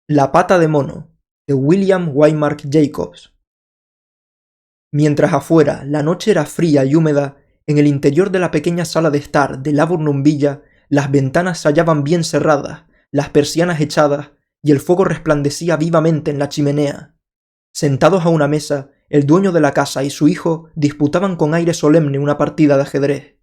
La pata de mono, de William Waymark Jacobs. Mientras afuera la noche era fría y húmeda, en el interior de la pequeña sala de estar de Laburnum Villa, las ventanas se hallaban bien cerradas, las persianas echadas, y el fuego resplandecía vivamente en la chimenea. Sentados a una mesa, el dueño de la casa y su hijo disputaban con aire solemne una partida de ajedrez.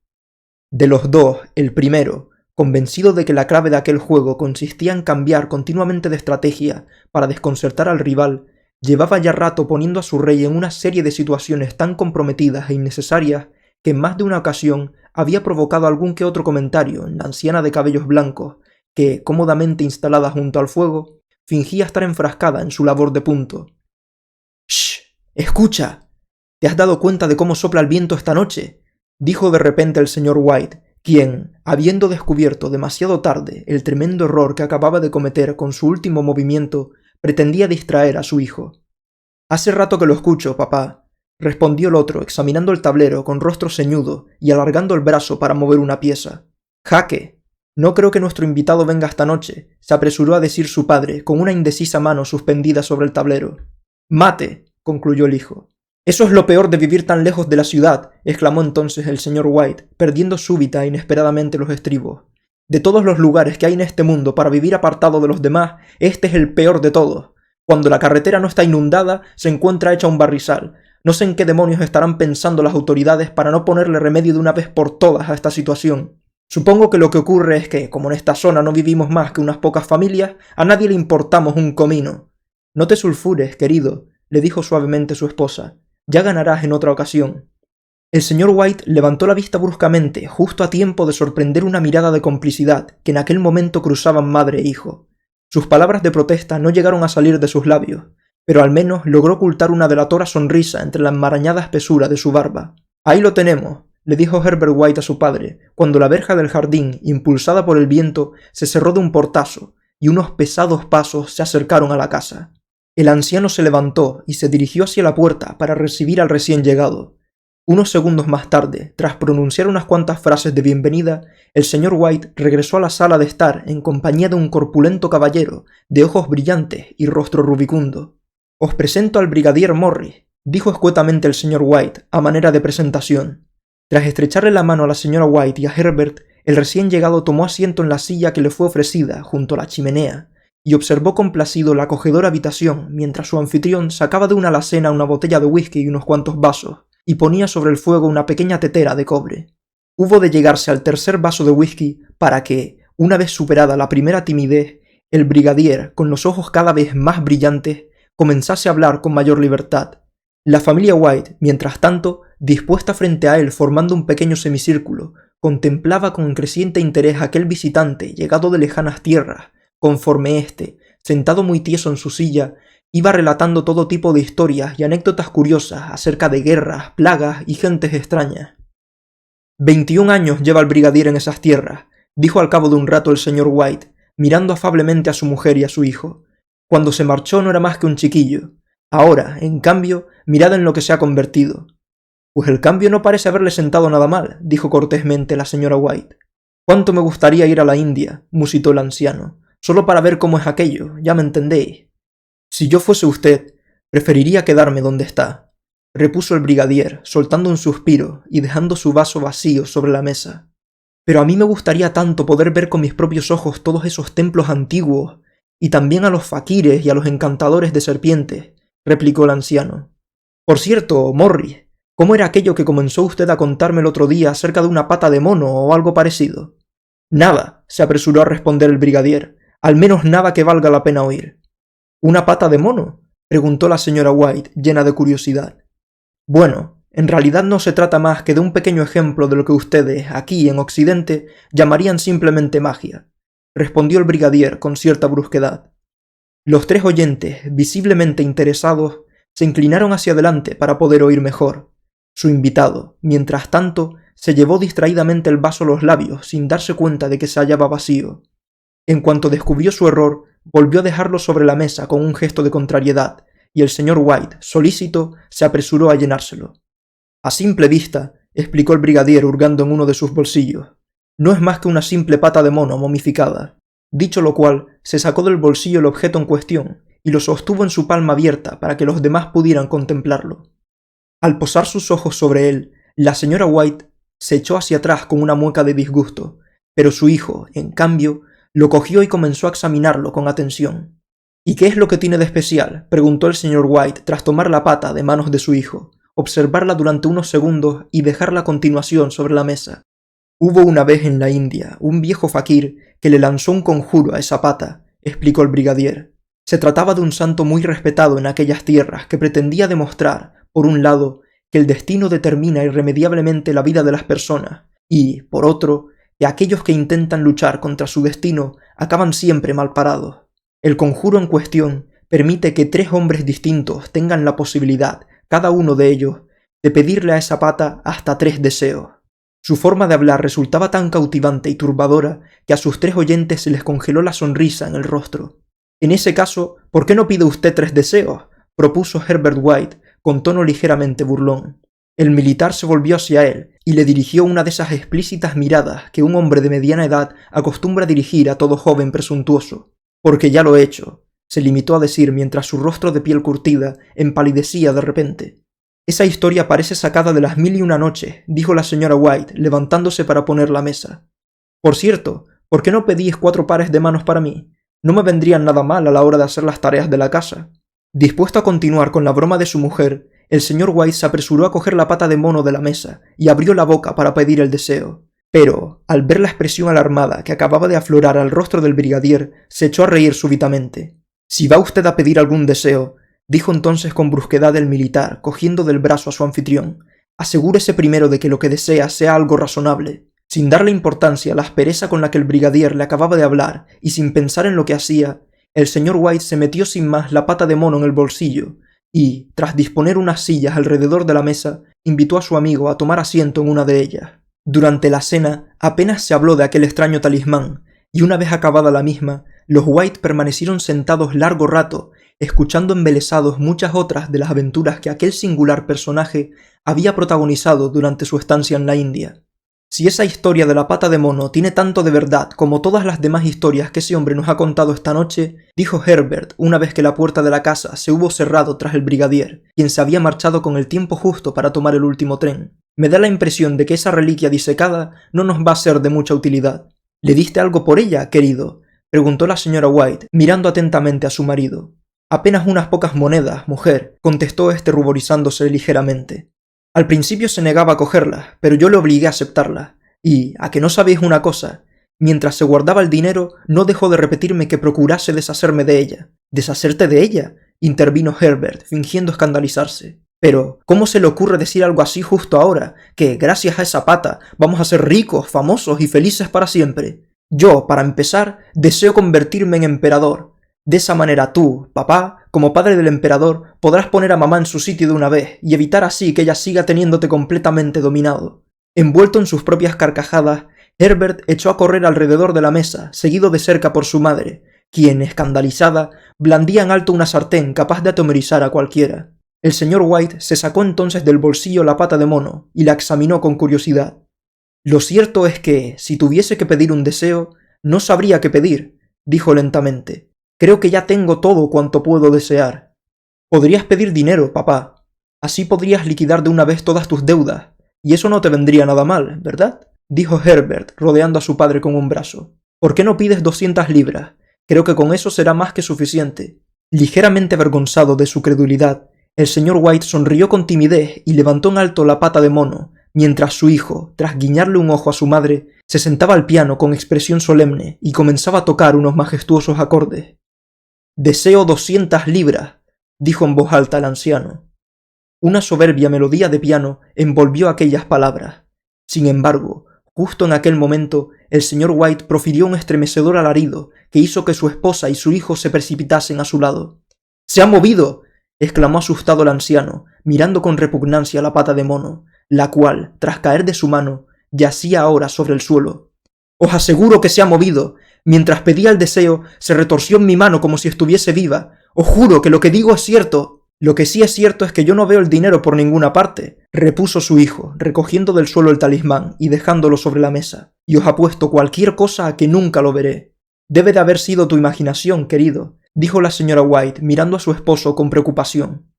De los dos, el primero, convencido de que la clave de aquel juego consistía en cambiar continuamente de estrategia para desconcertar al rival, llevaba ya rato poniendo a su rey en una serie de situaciones tan comprometidas e innecesarias que en más de una ocasión había provocado algún que otro comentario en la anciana de cabellos blancos, que, cómodamente instalada junto al fuego, fingía estar enfrascada en su labor de punto. —¡Shh! ¡Escucha! ¿Te has dado cuenta de cómo sopla el viento esta noche? —dijo de repente el señor White, quien, habiendo descubierto demasiado tarde el tremendo error que acababa de cometer con su último movimiento, pretendía distraer a su hijo. —Hace rato que lo escucho, papá —respondió el otro, examinando el tablero con rostro ceñudo y alargando el brazo para mover una pieza. —¡Jaque! No creo que nuestro invitado venga esta noche —se apresuró a decir su padre, con una indecisa mano suspendida sobre el tablero. —Mate —concluyó el hijo. —Eso es lo peor de vivir tan lejos de la ciudad —exclamó entonces el señor White, perdiendo súbita e inesperadamente los estribos—. De todos los lugares que hay en este mundo para vivir apartado de los demás, este es el peor de todos. Cuando la carretera no está inundada, se encuentra hecha un barrizal. No sé en qué demonios estarán pensando las autoridades para no ponerle remedio de una vez por todas a esta situación. Supongo que lo que ocurre es que, como en esta zona no vivimos más que unas pocas familias, a nadie le importamos un comino. No te sulfures, querido —le dijo suavemente su esposa—. Ya ganarás en otra ocasión. El señor White levantó la vista bruscamente, justo a tiempo de sorprender una mirada de complicidad que en aquel momento cruzaban madre e hijo. Sus palabras de protesta no llegaron a salir de sus labios, pero al menos logró ocultar una delatora sonrisa entre la enmarañada espesura de su barba. —Ahí lo tenemos —le dijo Herbert White a su padre, cuando la verja del jardín, impulsada por el viento, se cerró de un portazo, y unos pesados pasos se acercaron a la casa. El anciano se levantó y se dirigió hacia la puerta para recibir al recién llegado. Unos segundos más tarde, tras pronunciar unas cuantas frases de bienvenida, el señor White regresó a la sala de estar en compañía de un corpulento caballero, de ojos brillantes y rostro rubicundo. —Os presento al brigadier Morris —dijo escuetamente el señor White, a manera de presentación. Tras estrecharle la mano a la señora White y a Herbert, el recién llegado tomó asiento en la silla que le fue ofrecida junto a la chimenea, y observó complacido la acogedora habitación mientras su anfitrión sacaba de una alacena una botella de whisky y unos cuantos vasos, y ponía sobre el fuego una pequeña tetera de cobre. Hubo de llegarse al tercer vaso de whisky para que, una vez superada la primera timidez, el brigadier, con los ojos cada vez más brillantes, comenzase a hablar con mayor libertad. La familia White, mientras tanto, dispuesta frente a él formando un pequeño semicírculo, contemplaba con creciente interés a aquel visitante llegado de lejanas tierras, conforme éste, sentado muy tieso en su silla, iba relatando todo tipo de historias y anécdotas curiosas acerca de guerras, plagas y gentes extrañas. 21 años lleva el brigadier en esas tierras, dijo al cabo de un rato el señor White, mirando afablemente a su mujer y a su hijo. Cuando se marchó no era más que un chiquillo. Ahora, en cambio, mirad en lo que se ha convertido. Pues el cambio no parece haberle sentado nada mal, dijo cortésmente la señora White. Cuánto me gustaría ir a la India, musitó el anciano, solo para ver cómo es aquello, ya me entendéis. Si yo fuese usted, preferiría quedarme donde está, repuso el brigadier, soltando un suspiro y dejando su vaso vacío sobre la mesa. Pero a mí me gustaría tanto poder ver con mis propios ojos todos esos templos antiguos, y también a los faquires y a los encantadores de serpientes, replicó el anciano. Por cierto, Morris, ¿cómo era aquello que comenzó usted a contarme el otro día acerca de una pata de mono o algo parecido? Nada, se apresuró a responder el brigadier, al menos nada que valga la pena oír. ¿Una pata de mono?, preguntó la señora White, llena de curiosidad. Bueno, en realidad no se trata más que de un pequeño ejemplo de lo que ustedes, aquí en Occidente, llamarían simplemente magia, respondió el brigadier con cierta brusquedad. Los tres oyentes, visiblemente interesados, se inclinaron hacia adelante para poder oír mejor. Su invitado, mientras tanto, se llevó distraídamente el vaso a los labios sin darse cuenta de que se hallaba vacío. En cuanto descubrió su error, volvió a dejarlo sobre la mesa con un gesto de contrariedad, y el señor White, solícito, se apresuró a llenárselo. A simple vista, explicó el brigadier hurgando en uno de sus bolsillos, no es más que una simple pata de mono momificada. Dicho lo cual, se sacó del bolsillo el objeto en cuestión y lo sostuvo en su palma abierta para que los demás pudieran contemplarlo. Al posar sus ojos sobre él, la señora White se echó hacia atrás con una mueca de disgusto, pero su hijo, en cambio, lo cogió y comenzó a examinarlo con atención. ¿Y qué es lo que tiene de especial?, preguntó el señor White tras tomar la pata de manos de su hijo, observarla durante unos segundos y dejarla a continuación sobre la mesa. Hubo una vez en la India un viejo faquir que le lanzó un conjuro a esa pata, explicó el brigadier. Se trataba de un santo muy respetado en aquellas tierras que pretendía demostrar, por un lado, que el destino determina irremediablemente la vida de las personas y, por otro, que aquellos que intentan luchar contra su destino acaban siempre mal parados. El conjuro en cuestión permite que 3 hombres distintos tengan la posibilidad, cada uno de ellos, de pedirle a esa pata hasta 3 deseos. Su forma de hablar resultaba tan cautivante y turbadora que a sus 3 oyentes se les congeló la sonrisa en el rostro. En ese caso, ¿por qué no pide usted 3 deseos?, propuso Herbert White con tono ligeramente burlón. El militar se volvió hacia él y le dirigió una de esas explícitas miradas que un hombre de mediana edad acostumbra dirigir a todo joven presuntuoso. Porque ya lo he hecho, se limitó a decir mientras su rostro de piel curtida empalidecía de repente. Esa historia parece sacada de las 1001 noches, dijo la señora White, levantándose para poner la mesa. Por cierto, ¿por qué no pedís 4 pares de manos para mí? No me vendrían nada mal a la hora de hacer las tareas de la casa. Dispuesto a continuar con la broma de su mujer, el señor White se apresuró a coger la pata de mono de la mesa y abrió la boca para pedir el deseo. Pero, al ver la expresión alarmada que acababa de aflorar al rostro del brigadier, se echó a reír súbitamente. «Si va usted a pedir algún deseo», dijo entonces con brusquedad el militar, cogiendo del brazo a su anfitrión, «asegúrese primero de que lo que desea sea algo razonable». Sin darle importancia a la aspereza con la que el brigadier le acababa de hablar y sin pensar en lo que hacía, el señor White se metió sin más la pata de mono en el bolsillo y, tras disponer unas sillas alrededor de la mesa, invitó a su amigo a tomar asiento en una de ellas. Durante la cena apenas se habló de aquel extraño talismán, y una vez acabada la misma, los White permanecieron sentados largo rato, escuchando embelesados muchas otras de las aventuras que aquel singular personaje había protagonizado durante su estancia en la India. Si esa historia de la pata de mono tiene tanto de verdad como todas las demás historias que ese hombre nos ha contado esta noche, dijo Herbert una vez que la puerta de la casa se hubo cerrado tras el brigadier, quien se había marchado con el tiempo justo para tomar el último tren. Me da la impresión de que esa reliquia disecada no nos va a ser de mucha utilidad. ¿Le diste algo por ella, querido?, preguntó la señora White, mirando atentamente a su marido. Apenas unas pocas monedas, mujer, contestó este ruborizándose ligeramente. Al principio se negaba a cogerlas, pero yo le obligué a aceptarlas, y, ¿a que no sabéis una cosa? Mientras se guardaba el dinero, no dejó de repetirme que procurase deshacerme de ella. ¿Deshacerte de ella?, intervino Herbert, fingiendo escandalizarse. Pero, ¿cómo se le ocurre decir algo así justo ahora? Que, gracias a esa pata, vamos a ser ricos, famosos y felices para siempre. Yo, para empezar, deseo convertirme en emperador. De esa manera tú, papá, como padre del emperador, podrás poner a mamá en su sitio de una vez y evitar así que ella siga teniéndote completamente dominado. Envuelto en sus propias carcajadas, Herbert echó a correr alrededor de la mesa, seguido de cerca por su madre, quien, escandalizada, blandía en alto una sartén capaz de atemorizar a cualquiera. El señor White se sacó entonces del bolsillo la pata de mono y la examinó con curiosidad. Lo cierto es que, si tuviese que pedir un deseo, no sabría qué pedir, dijo lentamente. Creo que ya tengo todo cuanto puedo desear. Podrías pedir dinero, papá. Así podrías liquidar de una vez todas tus deudas, y eso no te vendría nada mal, ¿verdad?, dijo Herbert, rodeando a su padre con un brazo. ¿Por qué no pides 200 libras? Creo que con eso será más que suficiente. Ligeramente avergonzado de su credulidad, el señor White sonrió con timidez y levantó en alto la pata de mono, mientras su hijo, tras guiñarle un ojo a su madre, se sentaba al piano con expresión solemne y comenzaba a tocar unos majestuosos acordes. «Deseo 200 libras», dijo en voz alta el anciano. Una soberbia melodía de piano envolvió aquellas palabras. Sin embargo, justo en aquel momento, el señor White profirió un estremecedor alarido que hizo que su esposa y su hijo se precipitasen a su lado. «¡Se ha movido!», exclamó asustado el anciano, mirando con repugnancia la pata de mono, la cual, tras caer de su mano, yacía ahora sobre el suelo. «Os aseguro que se ha movido. Mientras pedía el deseo, se retorció en mi mano como si estuviese viva. Os juro que lo que digo es cierto». «Lo que sí es cierto es que yo no veo el dinero por ninguna parte», repuso su hijo, recogiendo del suelo el talismán y dejándolo sobre la mesa, «y os apuesto cualquier cosa a que nunca lo veré». Debe de haber sido tu imaginación, querido, dijo la señora White mirando a su esposo con preocupación.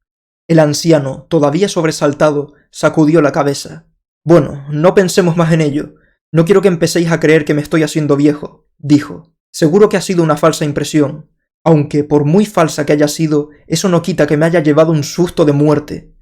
El anciano, todavía sobresaltado, sacudió la cabeza. Bueno, no pensemos más en ello. No quiero que empecéis a creer que me estoy haciendo viejo, dijo. Seguro que ha sido una falsa impresión, aunque por muy falsa que haya sido, eso no quita que me haya llevado un susto de muerte.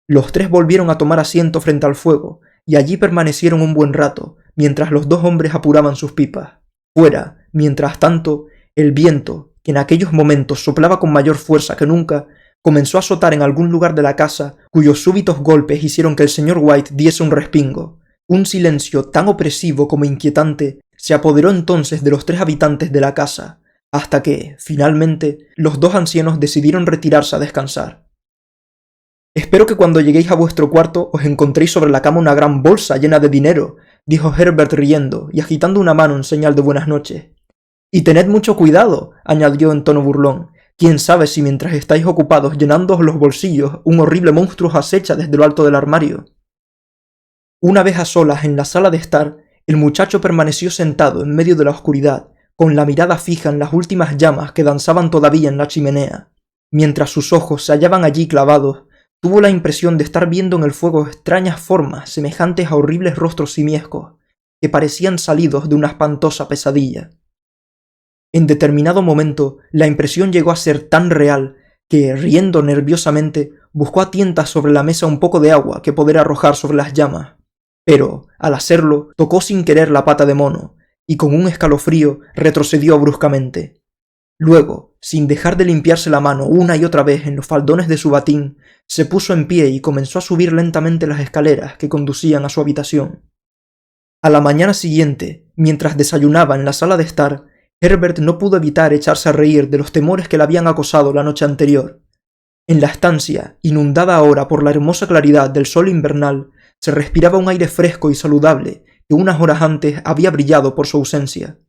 Los tres volvieron a tomar asiento frente al fuego, y allí permanecieron un buen rato, mientras los dos hombres apuraban sus pipas. Fuera, mientras tanto, el viento, que en aquellos momentos soplaba con mayor fuerza que nunca, comenzó a azotar en algún lugar de la casa, cuyos súbitos golpes hicieron que el señor White diese un respingo. Un silencio tan opresivo como inquietante se apoderó entonces de los tres habitantes de la casa, hasta que, finalmente, los dos ancianos decidieron retirarse a descansar. «Espero que cuando lleguéis a vuestro cuarto os encontréis sobre la cama una gran bolsa llena de dinero», dijo Herbert riendo y agitando una mano en señal de buenas noches. «Y tened mucho cuidado», añadió en tono burlón. «Quién sabe si mientras estáis ocupados llenándoos los bolsillos, un horrible monstruo os acecha desde lo alto del armario». Una vez a solas en la sala de estar, el muchacho permaneció sentado en medio de la oscuridad, con la mirada fija en las últimas llamas que danzaban todavía en la chimenea. Mientras sus ojos se hallaban allí clavados, tuvo la impresión de estar viendo en el fuego extrañas formas semejantes a horribles rostros simiescos, que parecían salidos de una espantosa pesadilla. En determinado momento, la impresión llegó a ser tan real que, riendo nerviosamente, buscó a tientas sobre la mesa un poco de agua que poder arrojar sobre las llamas. Pero, al hacerlo, tocó sin querer la pata de mono, y con un escalofrío retrocedió bruscamente. Luego, sin dejar de limpiarse la mano una y otra vez en los faldones de su batín, se puso en pie y comenzó a subir lentamente las escaleras que conducían a su habitación. A la mañana siguiente, mientras desayunaba en la sala de estar, Herbert no pudo evitar echarse a reír de los temores que le habían acosado la noche anterior. En la estancia, inundada ahora por la hermosa claridad del sol invernal, se respiraba un aire fresco y saludable que unas horas antes había brillado por su ausencia.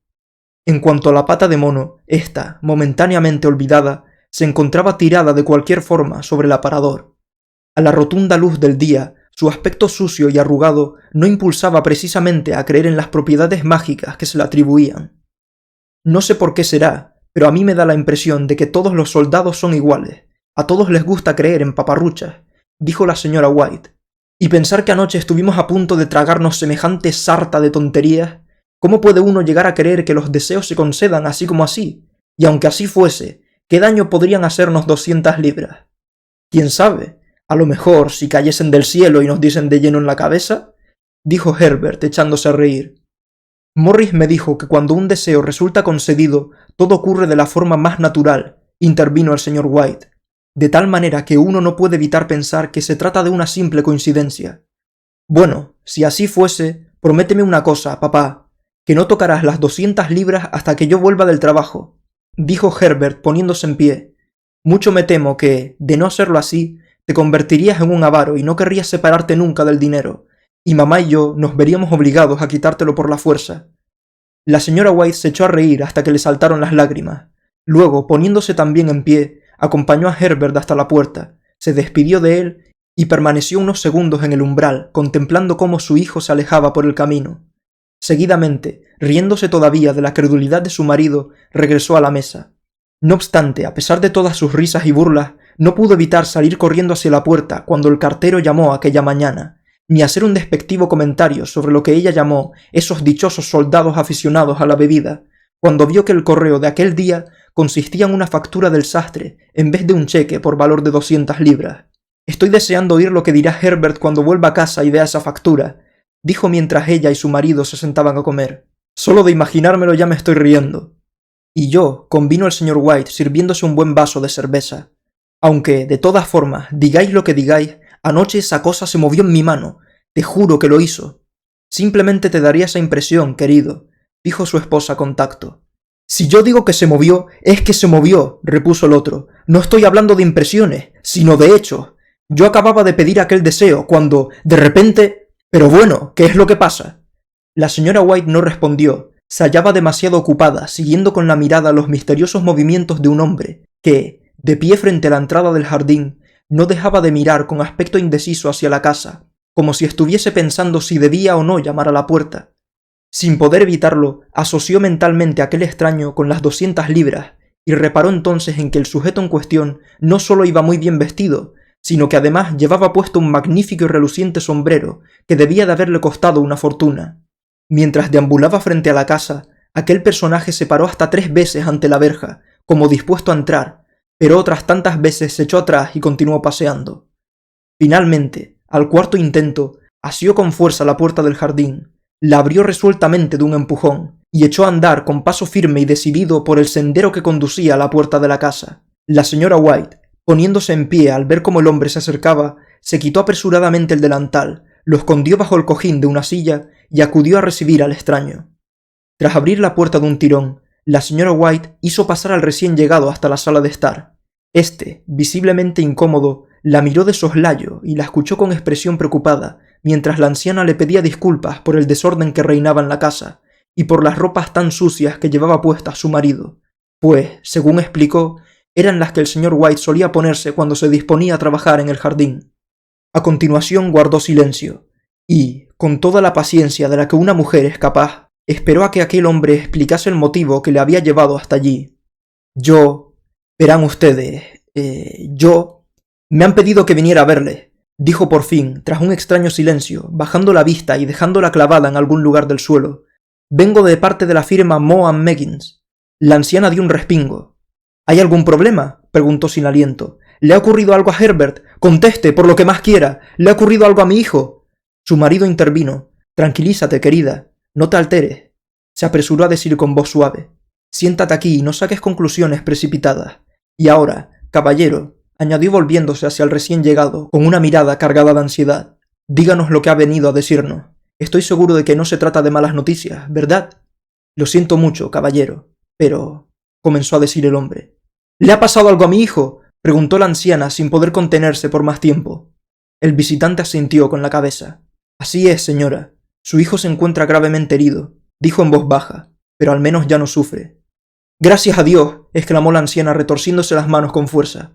En cuanto a la pata de mono, ésta, momentáneamente olvidada, se encontraba tirada de cualquier forma sobre el aparador. A la rotunda luz del día, su aspecto sucio y arrugado no impulsaba precisamente a creer en las propiedades mágicas que se le atribuían. No sé por qué será, pero a mí me da la impresión de que todos los soldados son iguales. A todos les gusta creer en paparruchas, dijo la señora White. Y pensar que anoche estuvimos a punto de tragarnos semejante sarta de tonterías. ¿Cómo puede uno llegar a creer que los deseos se concedan así como así? Y aunque así fuese, ¿qué daño podrían hacernos 200 libras? ¿Quién sabe? A lo mejor si cayesen del cielo y nos diesen de lleno en la cabeza, dijo Herbert echándose a reír. Morris me dijo que cuando un deseo resulta concedido, todo ocurre de la forma más natural, intervino el señor White, de tal manera que uno no puede evitar pensar que se trata de una simple coincidencia. Bueno, si así fuese, prométeme una cosa, papá, que no tocarás las 200 libras hasta que yo vuelva del trabajo, dijo Herbert poniéndose en pie. Mucho me temo que, de no hacerlo así, te convertirías en un avaro y no querrías separarte nunca del dinero, y mamá y yo nos veríamos obligados a quitártelo por la fuerza. La señora White se echó a reír hasta que le saltaron las lágrimas. Luego, poniéndose también en pie, acompañó a Herbert hasta la puerta, se despidió de él y permaneció unos segundos en el umbral, contemplando cómo su hijo se alejaba por el camino. Seguidamente, riéndose todavía de la credulidad de su marido, regresó a la mesa. No obstante, a pesar de todas sus risas y burlas, no pudo evitar salir corriendo hacia la puerta cuando el cartero llamó aquella mañana, ni hacer un despectivo comentario sobre lo que ella llamó esos dichosos soldados aficionados a la bebida, cuando vio que el correo de aquel día consistía en una factura del sastre en vez de un cheque por valor de 200 libras. Estoy deseando oír lo que dirá Herbert cuando vuelva a casa y vea esa factura, dijo mientras ella y su marido se sentaban a comer. Solo de imaginármelo ya me estoy riendo. Y yo, convino el señor White sirviéndose un buen vaso de cerveza. Aunque, de todas formas, digáis lo que digáis, anoche esa cosa se movió en mi mano. Te juro que lo hizo. Simplemente te daría esa impresión, querido, dijo su esposa con tacto. Si yo digo que se movió, es que se movió, repuso el otro. No estoy hablando de impresiones, sino de hechos. Yo acababa de pedir aquel deseo cuando, de repente... Pero bueno, ¿qué es lo que pasa? La señora White no respondió. Se hallaba demasiado ocupada, siguiendo con la mirada los misteriosos movimientos de un hombre que, de pie frente a la entrada del jardín, no dejaba de mirar con aspecto indeciso hacia la casa, como si estuviese pensando si debía o no llamar a la puerta. Sin poder evitarlo, asoció mentalmente a aquel extraño con las 200 libras y reparó entonces en que el sujeto en cuestión no solo iba muy bien vestido, sino que además llevaba puesto un magnífico y reluciente sombrero que debía de haberle costado una fortuna. Mientras deambulaba frente a la casa, aquel personaje se paró hasta 3 veces ante la verja, como dispuesto a entrar, pero otras tantas veces se echó atrás y continuó paseando. Finalmente, al cuarto intento, asió con fuerza la puerta del jardín, la abrió resueltamente de un empujón y echó a andar con paso firme y decidido por el sendero que conducía a la puerta de la casa. La señora White, poniéndose en pie al ver cómo el hombre se acercaba, se quitó apresuradamente el delantal, lo escondió bajo el cojín de una silla y acudió a recibir al extraño. Tras abrir la puerta de un tirón, la señora White hizo pasar al recién llegado hasta la sala de estar. Este, visiblemente incómodo, la miró de soslayo y la escuchó con expresión preocupada, mientras la anciana le pedía disculpas por el desorden que reinaba en la casa y por las ropas tan sucias que llevaba puestas su marido, pues, según explicó, eran las que el señor White solía ponerse cuando se disponía a trabajar en el jardín. A continuación guardó silencio y, con toda la paciencia de la que una mujer es capaz, esperó a que aquel hombre explicase el motivo que le había llevado hasta allí. Verán ustedes, me han pedido que viniera a verle, dijo por fin, tras un extraño silencio, bajando la vista y dejándola clavada en algún lugar del suelo. Vengo de parte de la firma Moe & Meggins. La anciana dio un respingo. ¿Hay algún problema?, preguntó sin aliento. ¿Le ha ocurrido algo a Herbert? Conteste, por lo que más quiera. ¿Le ha ocurrido algo a mi hijo? Su marido intervino. Tranquilízate, querida. No te alteres. Se apresuró a decir con voz suave. Siéntate aquí y no saques conclusiones precipitadas. Y ahora, caballero, añadió volviéndose hacia el recién llegado, con una mirada cargada de ansiedad, díganos lo que ha venido a decirnos. Estoy seguro de que no se trata de malas noticias, ¿verdad? Lo siento mucho, caballero, pero... comenzó a decir el hombre. ¿Le ha pasado algo a mi hijo?, preguntó la anciana sin poder contenerse por más tiempo. El visitante asintió con la cabeza. Así es, señora. Su hijo se encuentra gravemente herido, dijo en voz baja, pero al menos ya no sufre. Gracias a Dios, exclamó la anciana retorciéndose las manos con fuerza.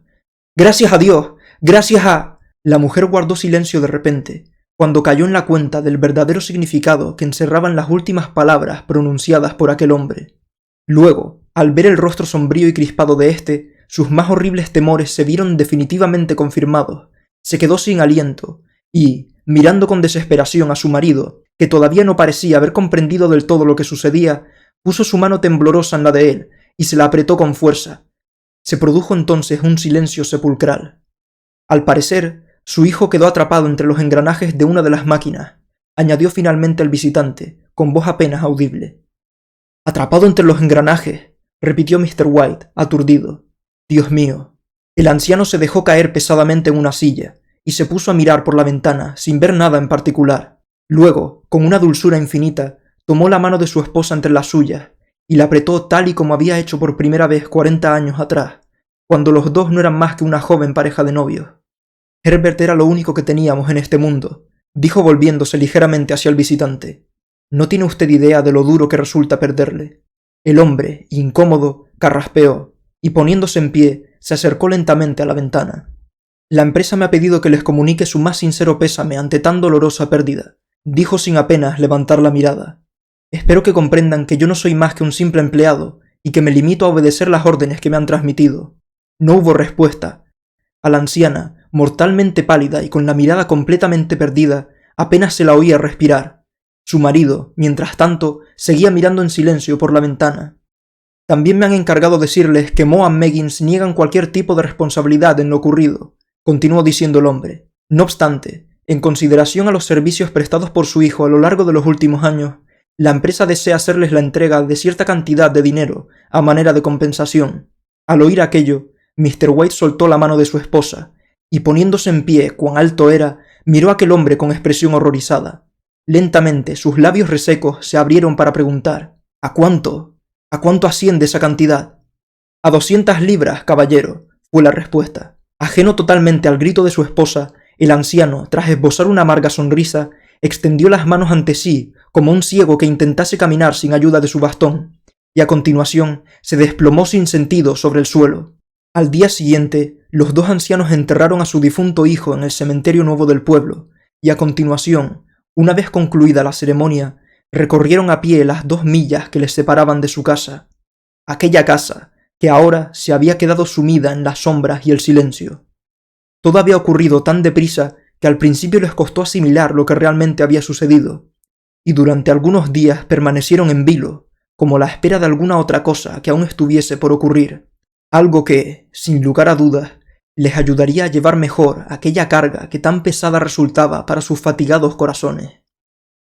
Gracias a Dios, gracias a... La mujer guardó silencio de repente, cuando cayó en la cuenta del verdadero significado que encerraban las últimas palabras pronunciadas por aquel hombre. Luego, al ver el rostro sombrío y crispado de éste, sus más horribles temores se vieron definitivamente confirmados. Se quedó sin aliento y, mirando con desesperación a su marido, que todavía no parecía haber comprendido del todo lo que sucedía, puso su mano temblorosa en la de él y se la apretó con fuerza. Se produjo entonces un silencio sepulcral. Al parecer, su hijo quedó atrapado entre los engranajes de una de las máquinas, añadió finalmente el visitante, con voz apenas audible. «Atrapado entre los engranajes», repitió Mr. White, aturdido. «Dios mío». El anciano se dejó caer pesadamente en una silla y se puso a mirar por la ventana sin ver nada en particular. Luego, con una dulzura infinita, tomó la mano de su esposa entre las suyas y la apretó tal y como había hecho por primera vez 40 años atrás, cuando los dos no eran más que una joven pareja de novios. Herbert era lo único que teníamos en este mundo, dijo volviéndose ligeramente hacia el visitante. No tiene usted idea de lo duro que resulta perderle. El hombre, incómodo, carraspeó y poniéndose en pie, se acercó lentamente a la ventana. La empresa me ha pedido que les comunique su más sincero pésame ante tan dolorosa pérdida, dijo sin apenas levantar la mirada. Espero que comprendan que yo no soy más que un simple empleado y que me limito a obedecer las órdenes que me han transmitido. No hubo respuesta. A la anciana, mortalmente pálida y con la mirada completamente perdida, apenas se la oía respirar. Su marido, mientras tanto, seguía mirando en silencio por la ventana. También me han encargado decirles que Moe & Meggins niegan cualquier tipo de responsabilidad en lo ocurrido, continuó diciendo el hombre. No obstante, en consideración a los servicios prestados por su hijo a lo largo de los últimos años, la empresa desea hacerles la entrega de cierta cantidad de dinero a manera de compensación. Al oír aquello, Mr. White soltó la mano de su esposa y poniéndose en pie cuán alto era, miró a aquel hombre con expresión horrorizada. Lentamente sus labios resecos se abrieron para preguntar ¿A cuánto asciende esa cantidad? «A 200 libras, caballero», fue la respuesta. Ajeno totalmente al grito de su esposa, el anciano, tras esbozar una amarga sonrisa, extendió las manos ante sí como un ciego que intentase caminar sin ayuda de su bastón, y a continuación se desplomó sin sentido sobre el suelo. Al día siguiente, los dos ancianos enterraron a su difunto hijo en el cementerio nuevo del pueblo, y a continuación, una vez concluida la ceremonia, recorrieron a pie las 2 millas que les separaban de su casa, aquella casa que ahora se había quedado sumida en las sombras y el silencio. Todo había ocurrido tan deprisa que al principio les costó asimilar lo que realmente había sucedido, y durante algunos días permanecieron en vilo, como la espera de alguna otra cosa que aún estuviese por ocurrir, algo que, sin lugar a dudas, les ayudaría a llevar mejor aquella carga que tan pesada resultaba para sus fatigados corazones.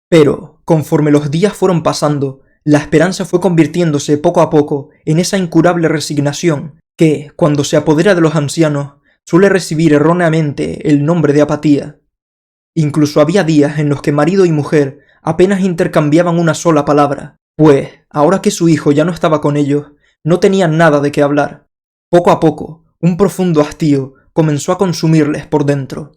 Pero, conforme los días fueron pasando, la esperanza fue convirtiéndose poco a poco en esa incurable resignación que, cuando se apodera de los ancianos, suele recibir erróneamente el nombre de apatía. Incluso había días en los que marido y mujer apenas intercambiaban una sola palabra, pues, ahora que su hijo ya no estaba con ellos, no tenían nada de qué hablar. Poco a poco, un profundo hastío comenzó a consumirles por dentro.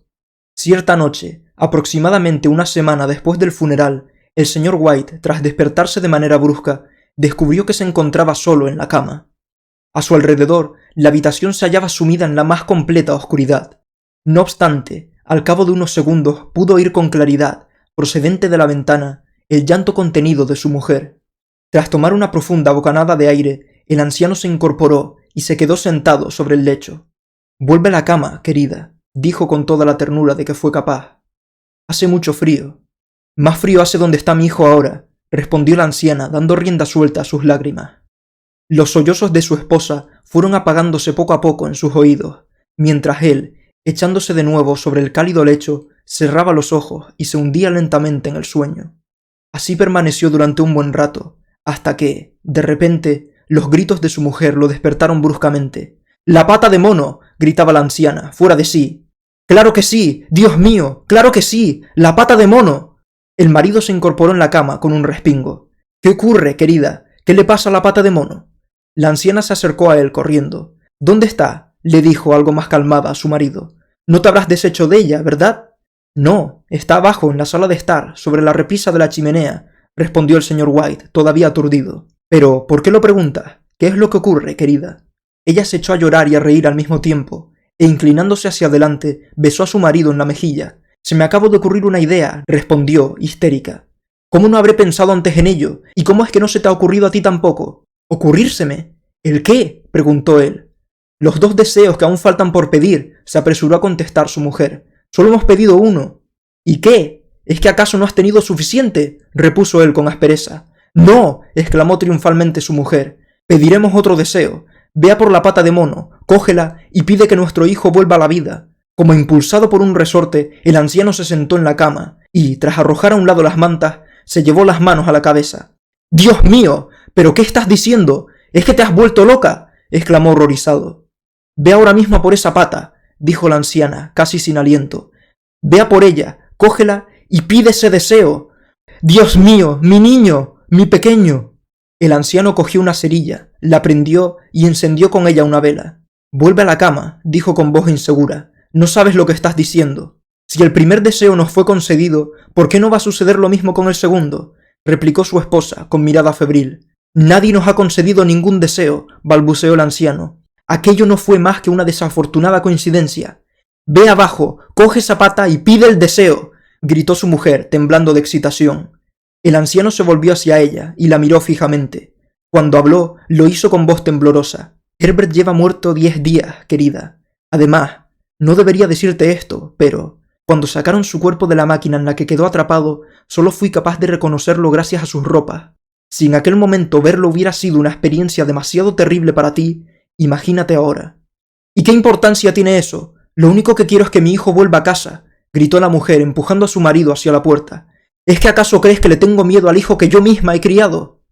Cierta noche, aproximadamente una semana después del funeral, el señor White, tras despertarse de manera brusca, descubrió que se encontraba solo en la cama. A su alrededor, la habitación se hallaba sumida en la más completa oscuridad. No obstante, al cabo de unos segundos pudo oír con claridad, procedente de la ventana, el llanto contenido de su mujer. Tras tomar una profunda bocanada de aire, el anciano se incorporó y se quedó sentado sobre el lecho. «Vuelve a la cama, querida», dijo con toda la ternura de que fue capaz. «Hace mucho frío». «Más frío hace donde está mi hijo ahora», respondió la anciana, dando rienda suelta a sus lágrimas. Los sollozos de su esposa fueron apagándose poco a poco en sus oídos, mientras él, echándose de nuevo sobre el cálido lecho, cerraba los ojos y se hundía lentamente en el sueño. Así permaneció durante un buen rato, hasta que, de repente, los gritos de su mujer lo despertaron bruscamente. «¡La pata de mono!», gritaba la anciana, fuera de sí. «¡Claro que sí! ¡Dios mío! ¡Claro que sí! ¡La pata de mono!». El marido se incorporó en la cama con un respingo. «¿Qué ocurre, querida? ¿Qué le pasa a la pata de mono?». La anciana se acercó a él corriendo. «¿Dónde está?», le dijo algo más calmada a su marido. «No te habrás deshecho de ella, ¿verdad?». «No, está abajo en la sala de estar, sobre la repisa de la chimenea», respondió el señor White, todavía aturdido. «Pero, ¿por qué lo preguntas? ¿Qué es lo que ocurre, querida?». Ella se echó a llorar y a reír al mismo tiempo, e inclinándose hacia adelante, besó a su marido en la mejilla. «Se me acabó de ocurrir una idea», respondió, histérica. «¿Cómo no habré pensado antes en ello? ¿Y cómo es que no se te ha ocurrido a ti tampoco?». «¿Ocurrírseme? ¿El qué?», preguntó él. «Los 2 deseos que aún faltan por pedir», se apresuró a contestar su mujer. «Solo hemos pedido uno». «¿Y qué? ¿Es que acaso no has tenido suficiente?», repuso él con aspereza. «No», exclamó triunfalmente su mujer. «Pediremos otro deseo. Ve a por la pata de mono, cógela y pide que nuestro hijo vuelva a la vida». Como impulsado por un resorte, el anciano se sentó en la cama y, tras arrojar a un lado las mantas, se llevó las manos a la cabeza. «¡Dios mío! ¿Pero qué estás diciendo? ¿Es que te has vuelto loca?», exclamó horrorizado. «Ve ahora mismo a por esa pata», dijo la anciana, casi sin aliento. «Ve a por ella, cógela y pide ese deseo». «¡Dios mío! ¡Mi niño! ¡Mi pequeño!». El anciano cogió una cerilla, la prendió y encendió con ella una vela. «Vuelve a la cama», dijo con voz insegura. «No sabes lo que estás diciendo. Si el primer deseo nos fue concedido, ¿por qué no va a suceder lo mismo con el segundo?», replicó su esposa con mirada febril. «Nadie nos ha concedido ningún deseo», balbuceó el anciano. «Aquello no fue más que una desafortunada coincidencia». «Ve abajo, coge esa pata y pide el deseo», gritó su mujer, temblando de excitación. El anciano se volvió hacia ella y la miró fijamente. Cuando habló, lo hizo con voz temblorosa. «Herbert lleva muerto 10 días, querida. Además, no debería decirte esto, pero cuando sacaron su cuerpo de la máquina en la que quedó atrapado, solo fui capaz de reconocerlo gracias a sus ropas. Si en aquel momento verlo hubiera sido una experiencia demasiado terrible para ti, imagínate ahora». «¿Y qué importancia tiene eso? Lo único que quiero es que mi hijo vuelva a casa», gritó la mujer empujando a su marido hacia la puerta. «¿Es que acaso crees que le tengo miedo al hijo que yo misma he criado?».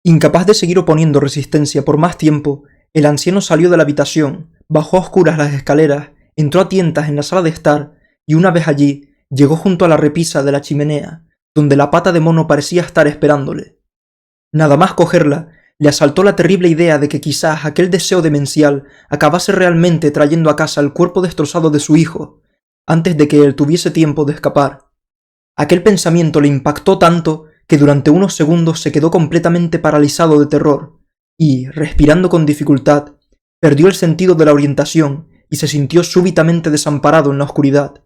Incapaz de seguir oponiendo resistencia por más tiempo, el anciano salió de la habitación, bajó a oscuras las escaleras, entró a tientas en la sala de estar y una vez allí llegó junto a la repisa de la chimenea, donde la pata de mono parecía estar esperándole. Nada más cogerla, le asaltó la terrible idea de que quizás aquel deseo demencial acabase realmente trayendo a casa el cuerpo destrozado de su hijo, antes de que él tuviese tiempo de escapar. Aquel pensamiento le impactó tanto que durante unos segundos se quedó completamente paralizado de terror y, respirando con dificultad, perdió el sentido de la orientación y se sintió súbitamente desamparado en la oscuridad.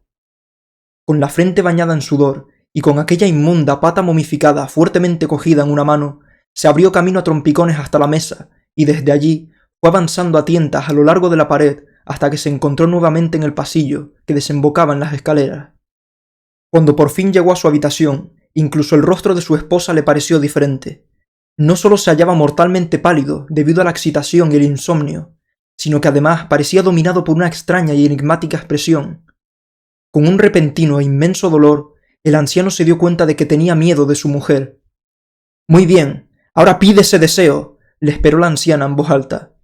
Con la frente bañada en sudor y con aquella inmunda pata momificada fuertemente cogida en una mano, se abrió camino a trompicones hasta la mesa, y desde allí fue avanzando a tientas a lo largo de la pared hasta que se encontró nuevamente en el pasillo que desembocaba en las escaleras. Cuando por fin llegó a su habitación, incluso el rostro de su esposa le pareció diferente. No solo se hallaba mortalmente pálido debido a la excitación y el insomnio, sino que además parecía dominado por una extraña y enigmática expresión. Con un repentino e inmenso dolor, el anciano se dio cuenta de que tenía miedo de su mujer. «Muy bien, ahora pide ese deseo», le esperó la anciana en voz alta.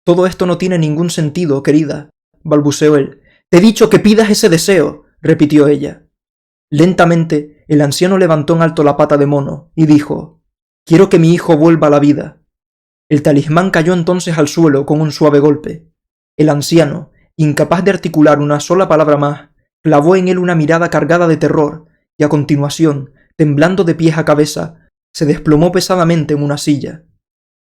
«Todo esto no tiene ningún sentido, querida», balbuceó él. «Te he dicho que pidas ese deseo», repitió ella. Lentamente, el anciano levantó en alto la pata de mono y dijo: «Quiero que mi hijo vuelva a la vida». El talismán cayó entonces al suelo con un suave golpe. El anciano, incapaz de articular una sola palabra más, clavó en él una mirada cargada de terror y a continuación, temblando de pies a cabeza, se desplomó pesadamente en una silla.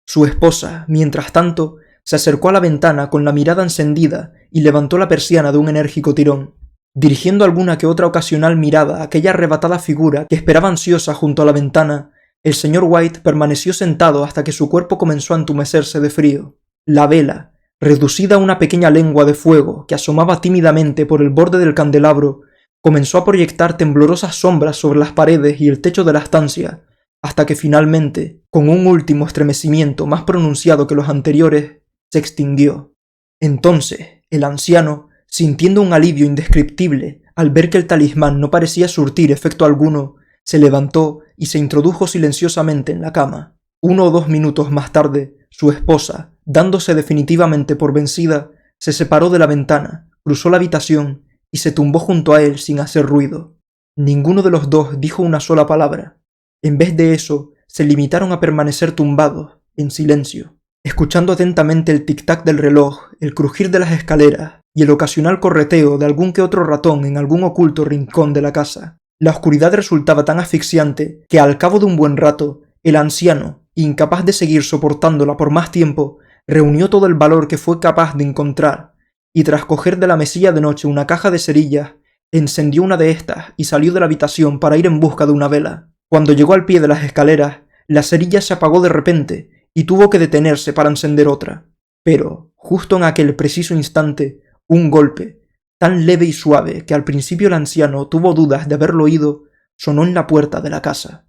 Su esposa, mientras tanto, se acercó a la ventana con la mirada encendida y levantó la persiana de un enérgico tirón, dirigiendo alguna que otra ocasional mirada a aquella arrebatada figura que esperaba ansiosa junto a la ventana. El señor White permaneció sentado hasta que su cuerpo comenzó a entumecerse de frío. La vela, reducida a una pequeña lengua de fuego que asomaba tímidamente por el borde del candelabro, comenzó a proyectar temblorosas sombras sobre las paredes y el techo de la estancia, hasta que finalmente, con un último estremecimiento más pronunciado que los anteriores, se extinguió. Entonces, el anciano, sintiendo un alivio indescriptible al ver que el talismán no parecía surtir efecto alguno, se levantó y se introdujo silenciosamente en la cama. 1 o 2 minutos más tarde, su esposa, dándose definitivamente por vencida, se separó de la ventana, cruzó la habitación y se tumbó junto a él sin hacer ruido. Ninguno de los dos dijo una sola palabra. En vez de eso, se limitaron a permanecer tumbados, en silencio, escuchando atentamente el tic-tac del reloj, el crujir de las escaleras y el ocasional correteo de algún que otro ratón en algún oculto rincón de la casa. La oscuridad resultaba tan asfixiante que al cabo de un buen rato, el anciano, incapaz de seguir soportándola por más tiempo, reunió todo el valor que fue capaz de encontrar, y tras coger de la mesilla de noche una caja de cerillas, encendió una de estas y salió de la habitación para ir en busca de una vela. Cuando llegó al pie de las escaleras, la cerilla se apagó de repente y tuvo que detenerse para encender otra. Pero, justo en aquel preciso instante, un golpe, tan leve y suave que al principio el anciano tuvo dudas de haberlo oído, sonó en la puerta de la casa.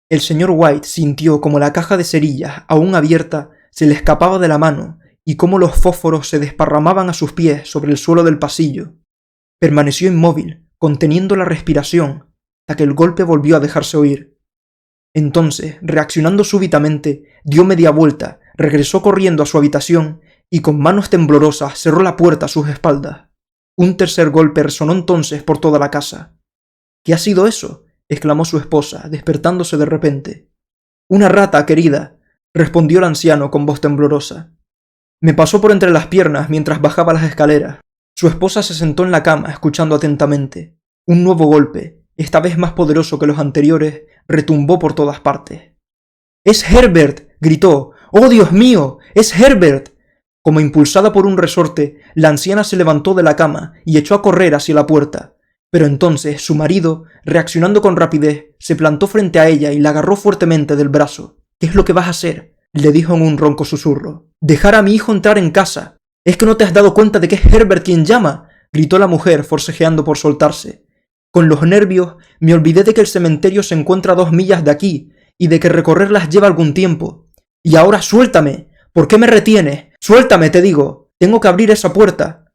El señor White sintió como la caja de cerillas, aún abierta, se le escapaba de la mano y cómo los fósforos se desparramaban a sus pies sobre el suelo del pasillo. Permaneció inmóvil, conteniendo la respiración, hasta que el golpe volvió a dejarse oír. Entonces, reaccionando súbitamente, dio media vuelta, regresó corriendo a su habitación y con manos temblorosas cerró la puerta a sus espaldas. Un tercer golpe resonó entonces por toda la casa. «¿Qué ha sido eso?», exclamó su esposa, despertándose de repente. «Una rata, querida», respondió el anciano con voz temblorosa. «Me pasó por entre las piernas mientras bajaba las escaleras». Su esposa se sentó en la cama, escuchando atentamente. Un nuevo golpe, esta vez más poderoso que los anteriores, retumbó por todas partes. «¡Es Herbert!», gritó. «¡Oh, Dios mío! ¡Es Herbert!». Como impulsada por un resorte, la anciana se levantó de la cama y echó a correr hacia la puerta. Pero entonces su marido, reaccionando con rapidez, se plantó frente a ella y la agarró fuertemente del brazo. «¿Qué es lo que vas a hacer?», le dijo en un ronco susurro. «Dejar a mi hijo entrar en casa. ¿Es que no te has dado cuenta de que es Herbert quien llama?», gritó la mujer, forcejeando por soltarse. «Con los nervios me olvidé de que el cementerio se encuentra a 2 millas de aquí y de que recorrerlas lleva algún tiempo. Y ahora suéltame. ¿Por qué me retienes? Suéltame, te digo. Tengo que abrir esa puerta».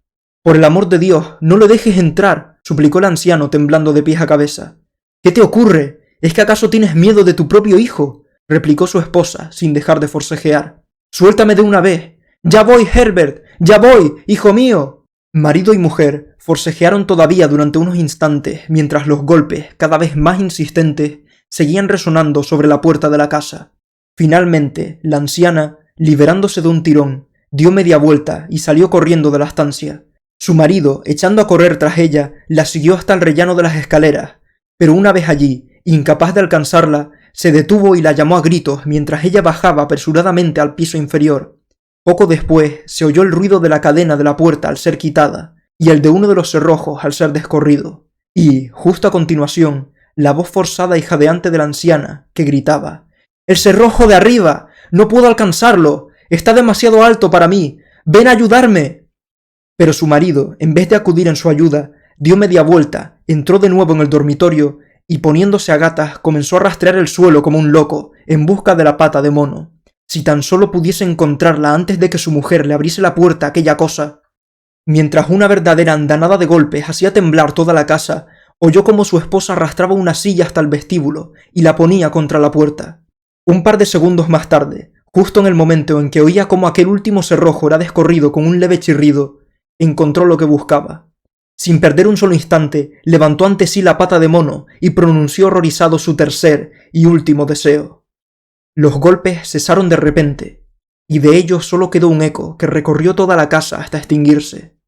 «Por el amor de Dios, no lo dejes entrar», suplicó el anciano temblando de pies a cabeza. «¿Qué te ocurre? ¿Es que acaso tienes miedo de tu propio hijo?», replicó su esposa, sin dejar de forcejear. «Suéltame de una vez». «Ya voy, Herbert. Ya voy, hijo mío». Marido y mujer forcejearon todavía durante unos instantes mientras los golpes, cada vez más insistentes, seguían resonando sobre la puerta de la casa. Finalmente, la anciana, liberándose de un tirón, dio media vuelta y salió corriendo de la estancia. Su marido, echando a correr tras ella, la siguió hasta el rellano de las escaleras, pero una vez allí, incapaz de alcanzarla, se detuvo y la llamó a gritos mientras ella bajaba apresuradamente al piso inferior. Poco después se oyó el ruido de la cadena de la puerta al ser quitada y el de uno de los cerrojos al ser descorrido, y, justo a continuación, la voz forzada y jadeante de la anciana, que gritaba: «¡El cerrojo de arriba! ¡No puedo alcanzarlo! ¡Está demasiado alto para mí! ¡Ven a ayudarme!». Pero su marido, en vez de acudir en su ayuda, dio media vuelta, entró de nuevo en el dormitorio y, poniéndose a gatas, comenzó a rastrear el suelo como un loco, en busca de la pata de mono. Si tan solo pudiese encontrarla antes de que su mujer le abriese la puerta a aquella cosa. Mientras una verdadera andanada de golpes hacía temblar toda la casa, oyó como su esposa arrastraba una silla hasta el vestíbulo y la ponía contra la puerta. Un par de segundos más tarde, justo en el momento en que oía como aquel último cerrojo era descorrido con un leve chirrido, encontró lo que buscaba. Sin perder un solo instante, levantó ante sí la pata de mono y pronunció horrorizado su tercer y último deseo. Los golpes cesaron de repente, y de ellos solo quedó un eco que recorrió toda la casa hasta extinguirse.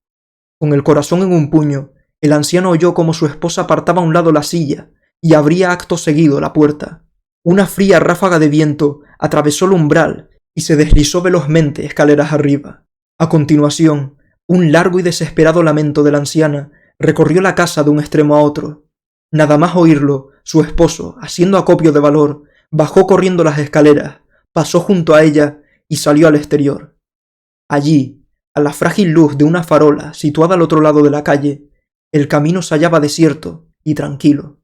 Con el corazón en un puño, el anciano oyó como su esposa apartaba a un lado la silla y abría acto seguido la puerta. Una fría ráfaga de viento atravesó el umbral y se deslizó velozmente escaleras arriba. A continuación, un largo y desesperado lamento de la anciana recorrió la casa de un extremo a otro. Nada más oírlo, su esposo, haciendo acopio de valor, bajó corriendo las escaleras, pasó junto a ella y salió al exterior. Allí, a la frágil luz de una farola situada al otro lado de la calle, el camino se hallaba desierto y tranquilo.